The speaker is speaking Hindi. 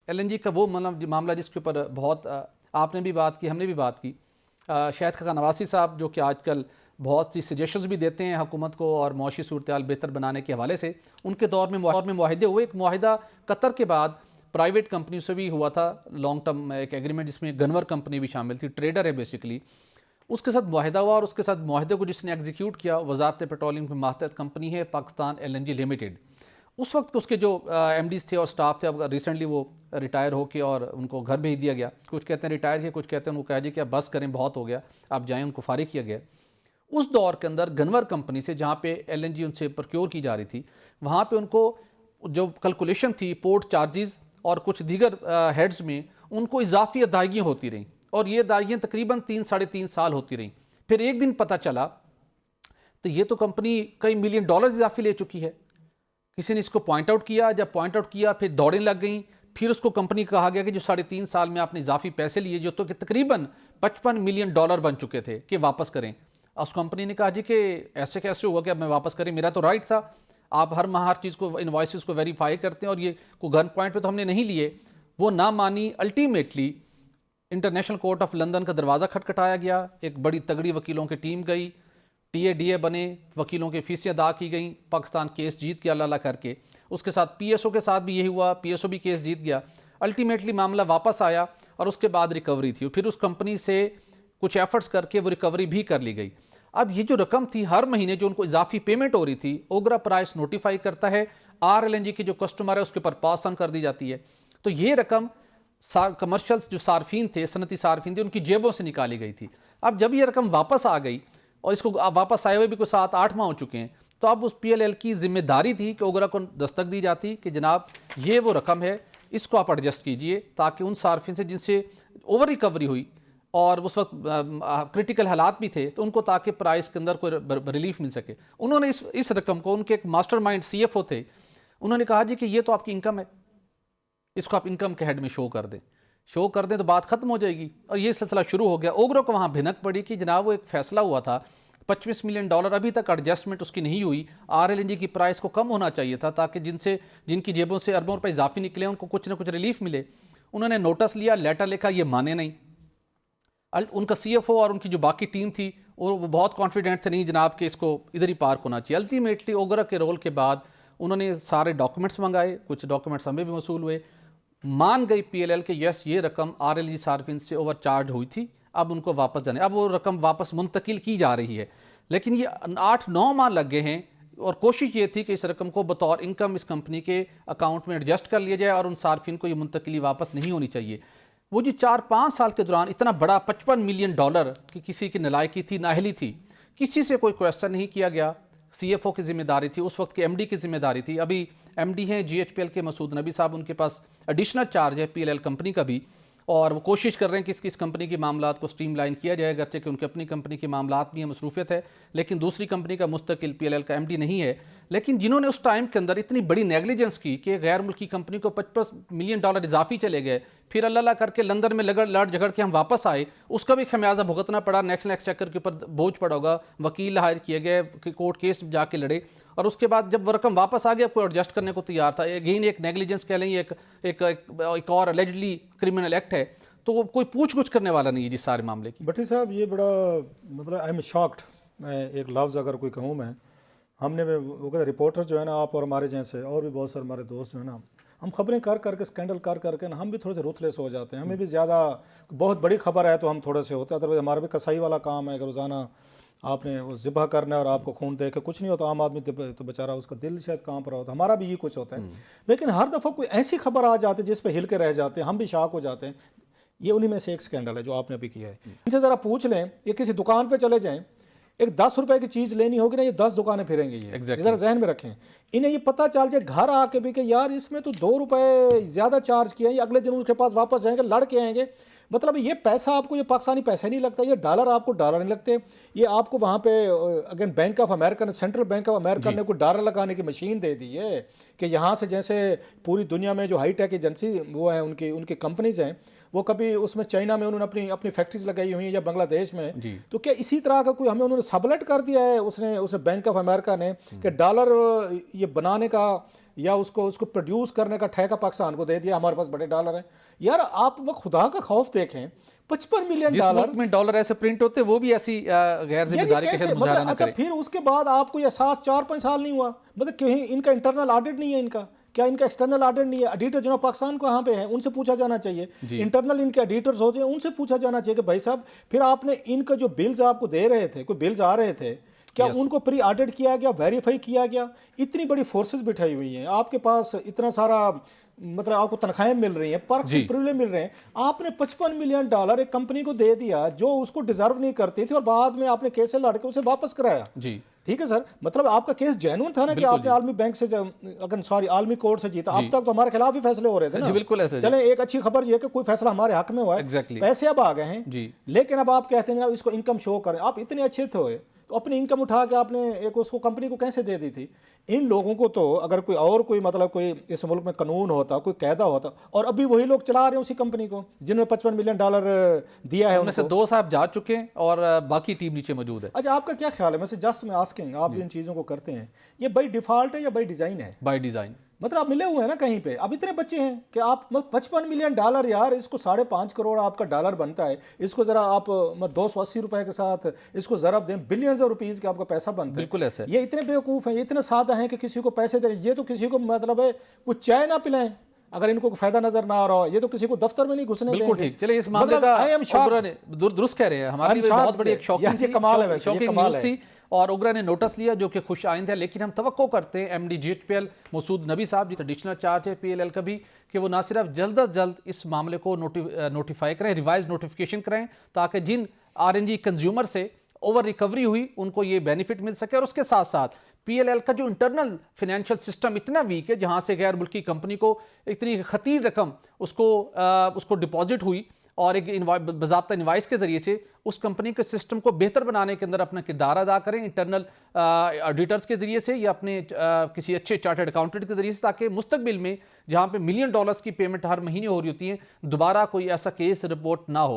एलएनजी का वो मामला जिसके ऊपर बहुत आपने भी बात की, हमने भी बात की। शाहिद खाका नवासी साहब जो कि आजकल बहुत सी सजेशंस भी देते हैं हुकूमत को और मुआशी सूरत बेहतर बनाने के हवाले से, उनके दौर में मुआहिदे हुए। एक मुआहिदा कतर के बाद प्राइवेट कंपनी से भी हुआ था, लॉन्ग टर्म एक एग्रीमेंट, जिसमें गनवर कंपनी भी शामिल थी, ट्रेडर है बेसिकली। उसके साथ मुआहिदा हुआ और उसके साथ मुआहिदे को जिसने एग्जीक्यूट किया वजारत पेट्रोलियम की मातहत कंपनी है पाकिस्तान एलएनजी लिमिटेड। उस वक्त उसके जो एमडीज थे और स्टाफ थे, अब रिसेंटली वो रिटायर होके और उनको घर भेज दिया गया। कुछ कहते हैं रिटायर किया, कुछ कहते हैं उनको कहा जी कि अब बस करें, बहुत हो गया, आप जाएँ, उनको फारिग किया गया। उस दौर के अंदर गनवर कंपनी से जहाँ पे एलएनजी उनसे प्रोक्योर की जा रही थी, वहाँ पे उनको जो कैलकुलेशन थी पोर्ट चार्जेस और कुछ दीगर हेड्स में, उनको इजाफी अदायगियाँ होती रहीं और ये अदायगियाँ तकरीबन 3-3.5 साल होती रहीं। फिर एक दिन पता चला तो ये तो कंपनी कई मिलियन डॉलर इजाफी ले चुकी है। किसी ने इसको पॉइंट आउट किया, जब पॉइंट आउट किया फिर दौड़ें लग गई। फिर उसको कंपनी को कहा गया कि जो 3.5 साल में आपने इजाफी पैसे लिए जो तो कि तकरीबन 55 मिलियन डॉलर बन चुके थे, कि वापस करें। उस कंपनी ने कहा जी कि ऐसे कैसे हुआ कि अब मैं वापस करें, मेरा तो राइट था, आप हर माह हर चीज़ को इनवॉइसेस को वेरीफाई करते हैं और ये को गन पॉइंट पे तो हमने नहीं लिए। वो ना मानी। Ultimately international court of London का दरवाज़ा खटखटाया गया, एक बड़ी तगड़ी वकीलों की टीम गई, टीए बने, वकीलों की फीसें अदा की गई, पाकिस्तान केस जीत गया अल्लाह करके। उसके साथ पीएसओ के साथ भी यही हुआ, पीएसओ भी केस जीत गया। अल्टीमेटली मामला वापस आया और उसके बाद रिकवरी थी, फिर उस कंपनी से कुछ एफर्ट्स करके वो रिकवरी भी कर ली गई। अब ये जो रकम थी हर महीने जो उनको इजाफी पेमेंट हो रही थी, ओगरा प्राइस नोटिफाई करता है, आरएलएनजी की जो कस्टमर है उसके ऊपर पास ऑन कर दी जाती है। तो ये रकम कमर्शियल्स जो सार्फिन थे, सनती सार्फिन थे, उनकी जेबों से निकाली गई थी। अब जब ये रकम वापस आ गई और इसको वापस आए हुए भी कोई 7-8 माह हो चुके हैं, तो अब उस पीएलएल की जिम्मेदारी थी कि ओगरा को दस्तक दी जाती कि जनाब ये वो रकम है, इसको आप एडजस्ट कीजिए, ताकि उन सार्फिन से जिनसे ओवर रिकवरी हुई और उस वक्त क्रिटिकल हालात भी थे, तो उनको ताकि प्राइस के अंदर कोई रिलीफ मिल सके। उन्होंने इस रकम को, उनके एक मास्टरमाइंड सीएफओ थे, उन्होंने कहा जी कि ये तो आपकी इनकम है, इसको आप इनकम के हेड में शो कर दें तो बात खत्म हो जाएगी। और ये सिलसिला शुरू हो गया। ओगरा को वहाँ भिनक पड़ी कि जनाब वो एक फैसला हुआ था, 25 मिलियन डॉलर अभी तक एडजस्टमेंट उसकी नहीं हुई, आरएलएनजी की प्राइस को कम होना चाहिए था, ताकि जिनकी जेबों से अरबों रुपए इजाफी निकले उनको कुछ ना कुछ रिलीफ मिले। उन्होंने नोटिस लिया, लेटर लिखा, ये माने नहीं। उनका सीएफओ और उनकी जो बाकी टीम थी वो बहुत कॉन्फिडेंट थे, नहीं जनाब कि इसको इधर ही पार्क होना चाहिए। अल्टीमेटली ओगरा के रोल के बाद उन्होंने सारे डॉक्यूमेंट्स मंगाए, कुछ डॉक्यूमेंट्स हमें भी मसूल हुए, मान गई पीएलएल के यस ये रकम आरएलजी सार्फिन से ओवर चार्ज हुई थी, अब उनको वापस जाने। अब वो रकम वापस मुंतकिल की जा रही है, लेकिन ये 8-9 माह लग गए हैं और कोशिश ये थी कि इस रकम को बतौर इनकम इस कंपनी के अकाउंट में एडजस्ट कर लिया जाए और उन सार्फिन को ये मुंतकिली वापस नहीं होनी चाहिए। वो जी 4-5 साल के दौरान इतना बड़ा 55 मिलियन डॉलर की किसी की नालायकी थी, नाअहली थी, किसी से कोई क्वेश्चन नहीं किया गया। सीएफओ की जिम्मेदारी थी, उस वक्त के एमडी की जिम्मेदारी थी। अभी एमडी हैं जीएचपीएल के मसूद नबी साहब, उनके पास एडिशनल चार्ज है पीएलएल कंपनी का भी, और वो कोशिश कर रहे हैं कि इस कंपनी के मामलात को स्ट्रीमलाइन किया जाए, गर्चे कि उनकी अपनी कंपनी के मामलात भी हैं, मसरूफियत है, लेकिन दूसरी कंपनी का मुस्तकिल पीएलएल का एमडी नहीं है। लेकिन जिन्होंने उस टाइम के अंदर इतनी बड़ी नेग्लिजेंस की कि गैर मुल्की कंपनी को 55 मिलियन डॉलर इजाफी चले गए, फिर अल्लाह करके लंदन में लड़ झगड़ के हम वापस आए, उसका भी खमियाजा भुगतना पड़ा, नेशनल एक्सचेकर के ऊपर बोझ पड़ा होगा, वकील हायर किए गए, कोर्ट केस जाके लड़े, और उसके बाद जब वो रकम वापस आ गया कोई एडजस्ट करने को तैयार था। अगेन एक नेग्लिजेंस कह लें, एक और अलेजली क्रिमिनल एक्ट है, तो कोई पूछ कुछ करने वाला नहीं है जिस सारे मामले की। भट्टी साहब ये बड़ा मतलब आई एम शॉक्ड, मैं एक लफ्ज़ अगर कोई कहूँ मैं, हमने वो कहते रिपोर्टर्स जो है ना, आप और हमारे जैसे और भी बहुत सारे हमारे दोस्त जो है ना, हम खबरें कर करके स्कैंडल कर करके ना हम भी थोड़े से रूथलेस हो जाते हैं। हमें भी ज़्यादा बहुत बड़ी खबर है तो हम थोड़े से होते हैं, अदरवाइज हमारा भी कसाई वाला काम है कि रोज़ाना आपने वो ज़िबा करना है और आपको खून दे के कुछ नहीं होता। आम आदमी तो बेचारा उसका दिल शायद कांप रहा होता, हमारा भी ये कुछ होता है। लेकिन हर दफ़ा कोई ऐसी खबर आ जाती है जिस पर हिल के रह जाते हैं, हम भी शॉक हो जाते हैं। ये उन्हीं में से एक स्कैंडल है जो आपने अभी किया है। इनसे ज़रा पूछ लें, ये किसी दुकान पे चले जाएं, एक 10 रुपए की चीज़ लेनी होगी ना, ये 10 दुकानें फिरेंगे। ये ज़रा जहन में रखें। इन्हें ये पता चल जाए घर आके भी कि यार इसमें तो 2 रुपए ज़्यादा चार्ज किए हैं, ये अगले दिन उसके पास वापस जाएंगे, लड़ के आएंगे। मतलब ये पैसा आपको, ये पाकिस्तानी पैसे नहीं लगता, ये डॉलर आपको डॉलर नहीं लगते, ये आपको वहाँ पे अगेन बैंक ऑफ अमेरिका ने, सेंट्रल बैंक ऑफ अमेरिका ने कोई डॉलर लगाने की मशीन दे दी है कि यहाँ से जैसे पूरी दुनिया में जो हाईटेक एजेंसी वो है, उनकी कंपनीज हैं, वो कभी उसमें चाइना में उन्होंने अपनी फैक्ट्रीज लगाई हुई हैं या बांग्लादेश में, तो क्या इसी तरह का कोई हमें उन्होंने सबलेट कर दिया है उसने बैंक ऑफ अमेरिका ने कि डॉलर ये बनाने का या उसको उसको प्रोड्यूस करने का ठेका पाकिस्तान को दे दिया, हमारे पास बड़े डॉलर हैं। यार आप खुदा का खौफ देखें, 55 मिलियन जिस डॉलर मुल्क में डॉलर ऐसे प्रिंट होते वो भी ऐसी गैर जिम्मेदारी के साथ मुजाहरा ना अच्छा, करे। फिर उसके बाद आपको ये 4-5 साल नहीं हुआ, मतलब कहीं इनका इंटरनल ऑडिट नहीं है, इनका क्या इनका एक्सटर्नल ऑडिट नहीं है? ऑडिटर जनरल पाकिस्तान को यहाँ पे है, उनसे पूछा जाना चाहिए। इंटरनल इनके ऑडिटर्स होते हैं, उनसे पूछा जाना चाहिए कि भाई साहब फिर आपने इनका जो बिल्स आपको दे रहे थे, कोई बिल्स आ रहे थे, क्या उनको प्री ऑडिट किया गया, वेरीफाई किया गया? इतनी बड़ी फोर्सेस बिठाई हुई हैं आपके पास, इतना सारा मतलब आपको तनख्वाहें मिल रही हैं, पर्क्स प्रिविलेज मिल रहे हैं, आपने 55 मिलियन डॉलर एक कंपनी को दे दिया जो उसको डिजर्व नहीं करती थी, और बाद में आपने केस लड़ के उसे वापस कराया। जी ठीक है सर, मतलब आपका केस जेन्युइन था ना कि आपने आलमी बैंक से अगर सॉरी आलमी कोर्ट से जीता, अब तक तो हमारे खिलाफ ही फैसले हो रहे थे ना। बिल्कुल ऐसे। चले एक अच्छी खबर ये है कि कोई फैसला हमारे हक में हुआ है, पैसे अब आ गए हैं जी। लेकिन अब आप कहते हैं जनाब इसको इनकम शो करें। आप इतने अच्छे थे तो अपनी इनकम उठा के आपने एक उसको कंपनी को कैसे दे दी थी? इन लोगों को तो अगर कोई और कोई मतलब कोई इस मुल्क में कानून होता, कोई कायदा होता, और अभी वही लोग चला रहे हैं उसी कंपनी को जिन्होंने 55 मिलियन डॉलर दिया है। उनमें से 2 साहब जा चुके हैं और बाकी टीम नीचे मौजूद है। अच्छा, आपका क्या ख्याल है? मैं जस्ट मैं आस्किंग, आप जो इन चीज़ों को करते हैं ये बाई डिफॉल्ट है या बाई डिज़ाइन है? By design. मतलब आप मिले हुए हैं ना कहीं पे, अब इतने बच्चे हैं कि आप 55 मिलियन डॉलर, यार इसको 5.5 करोड़ आपका डॉलर बनता है, इसको जरा आप 280 रुपए के साथ इसको जरा दें, बिलियंस ऑफ रुपीज का आपका पैसा बनता है। बिल्कुल ऐसे। ये इतने बेवकूफ़ हैं, ये इतने सादा हैं कि किसी को पैसे दे, ये तो किसी को मतलब है कुछ चाय ना पिलाएं अगर इनको फायदा नजर ना आ रहा हो, ये तो किसी को दफ्तर में नहीं घुसने देंगे। बिल्कुल ठीक। चलिए इस मामले का दुरुस्त कह रहे हैं, हमारे लिए बहुत बड़ी एक शॉकिंग न्यूज़ थी और उग्रा ने नोटिस लिया जो कि खुश आइंद है, लेकिन हम तवक्को करते हैं एमडी GHPL मसूद नबी साहब, जो एडिशनल चार्ज है PLL का भी, कि वो ना सिर्फ जल्द अज जल्द इस मामले को नोटिफाई करें, रिवाइज नोटिफिकेशन करें, ताकि जिन RNG कंज्यूमर से ओवर रिकवरी हुई उनको ये बेनिफिट मिल सके। और उसके साथ साथ PLL का जो इंटरनल फाइनेंशियल सिस्टम इतना वीक है, जहां से गैर मुल्की कंपनी को इतनी खतीर रकम उसको डिपॉजिट हुई और एक बाज़ाब्ता इनवाइस के जरिए से उस कंपनी के सिस्टम को बेहतर बनाने के अंदर अपना किरदार अदा करें, इंटरनल ऑडिटर्स के जरिए से या अपने किसी अच्छे चार्टर्ड अकाउंटेंट के जरिए से, ताकि मुस्तकबिल में जहां पे $1 मिलियन की पेमेंट हर महीने हो रही होती है, दोबारा कोई ऐसा केस रिपोर्ट ना हो।